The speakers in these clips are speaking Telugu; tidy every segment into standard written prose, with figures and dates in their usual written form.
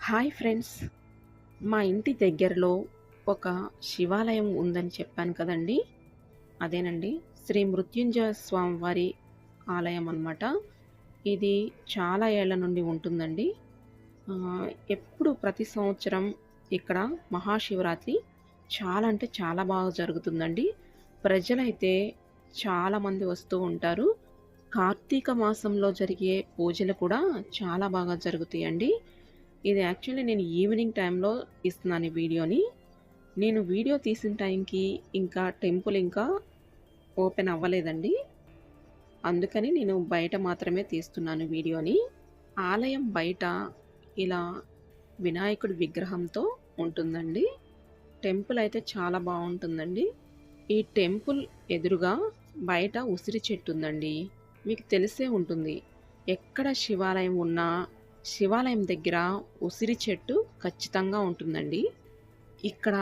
హాయ్ ఫ్రెండ్స్, మా ఇంటి దగ్గరలో ఒక శివాలయం ఉందని చెప్పాను కదండీ! అదేనండి. శ్రీ మృత్యుంజయ స్వామి వారి ఆలయం అన్నమాట. ఇది చాలా ఏళ్ల నుండి ఉంటుందండి. ఎప్పుడు ప్రతి సంవత్సరం ఇక్కడ మహాశివరాత్రి చాలా అంటే చాలా బాగా జరుగుతుందండి. ప్రజలైతే చాలామంది వస్తూ ఉంటారు. కార్తీక మాసంలో జరిగే పూజలు కూడా చాలా బాగా జరుగుతాయండి. ఇది యాక్చువల్లీ నేను ఈవినింగ్ టైంలో తీస్తున్నాను ఈ వీడియోని. నేను వీడియో తీసిన టైంకి ఇంకా టెంపుల్ ఇంకా ఓపెన్ అవ్వలేదండి. అందుకని నేను బయట మాత్రమే తీస్తున్నాను వీడియోని. ఆలయం బయట ఇలా వినాయకుడి విగ్రహంతో ఉంటుందండి. టెంపుల్ అయితే చాలా బావుంటుందండి. ఈ టెంపుల్ ఎదురుగా బయట ఉసిరి చెట్టు ఉందండి. మీకు తెలిసే ఉంటుంది. ఎక్కడ శివాలయం ఉన్నా శివాలయం దగ్గర ఉసిరి చెట్టు ఖచ్చితంగా ఉంటుందండి. ఇక్కడ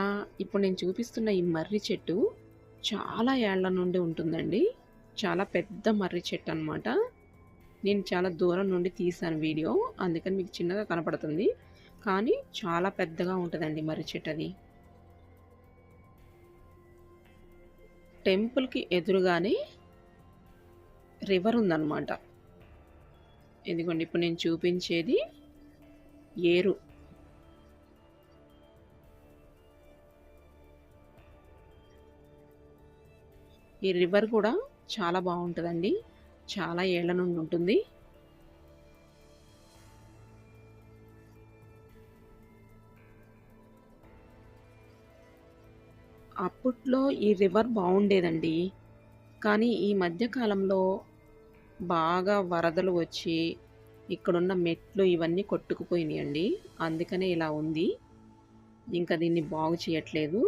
ఇప్పుడు నేను చూపిస్తున్న ఈ మర్రి చెట్టు చాలా ఏళ్ల నుండి ఉంటుందండి. చాలా పెద్ద మర్రి చెట్టు అన్నమాట. నేను చాలా దూరం నుండి తీశాను వీడియో. అందుకని మీకు చిన్నగా కనపడుతుంది. కానీ చాలా పెద్దగా ఉంటుందండి మర్రి చెట్టు అది. టెంపుల్‌కి ఎదురుగానే రివర్ ఉందన్నమాట. ఇదిగోండి ఇప్పుడు నేను చూపించేది ఏరు. ఈ రివర్ కూడా చాలా బావుంటదండి. చాలా ఏళ్ల నుండి ఉంటుంది. అప్పట్లో ఈ రివర్ బావుండేదండి. కానీ ఈ మధ్య కాలంలో బాగా వరదలు వచ్చి ఇక్కడున్న మెట్లు ఇవన్నీ కొట్టుకుపోయినాయండి. అందుకనే ఇలా ఉంది. ఇంకా దీన్ని బాగు చేయట్లేదు.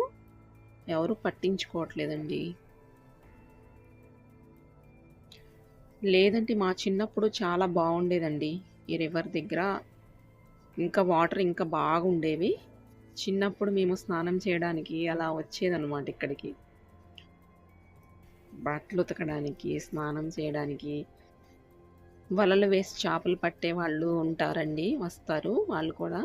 ఎవరు పట్టించుకోవట్లేదండి. లేదంటే మా చిన్నప్పుడు చాలా బావుండేదండి. ఈ రివర్ దగ్గర ఇంకా వాటర్ ఇంకా బాగుండేవి. చిన్నప్పుడు మేము స్నానం చేయడానికి అలా వచ్చేదనమాట ఇక్కడికి. బట్టలు ఉతకడానికి, స్నానం చేయడానికి, వలలు వేసి చేపలు పట్టేవాళ్ళు ఉంటారండి. వస్తారు వాళ్ళు కూడా.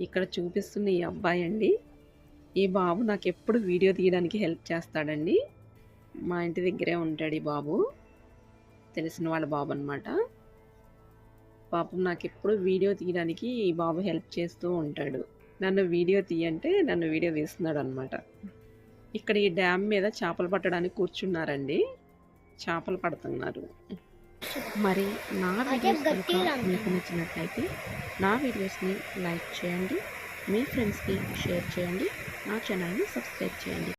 ఇక్కడ చూపిస్తున్న ఈ అబ్బాయి అండి. ఈ బాబు నాకెప్పుడు వీడియో తీయడానికి హెల్ప్ చేస్తాడండి. మా ఇంటి దగ్గరే ఉంటాడు ఈ బాబు. తెలిసిన వాళ్ళ బాబు అనమాట. పాపం నాకెప్పుడు వీడియో తీయడానికి ఈ బాబు హెల్ప్ చేస్తూ ఉంటాడు. నన్ను వీడియో తీయంటే నన్ను వీడియో తీస్తున్నాడనమాట. ఇక్కడ ఈ డ్యామ్ మీద చేపలు పట్టడానికి కూర్చున్నారండి. చేపలు పడుతున్నారు. మరి నా వీడియోస్ కనుక మీకు నచ్చినట్లయితే నా వీడియోస్ని లైక్ చేయండి, మీ ఫ్రెండ్స్కి షేర్ చేయండి, నా ఛానల్ని సబ్స్క్రైబ్ చేయండి.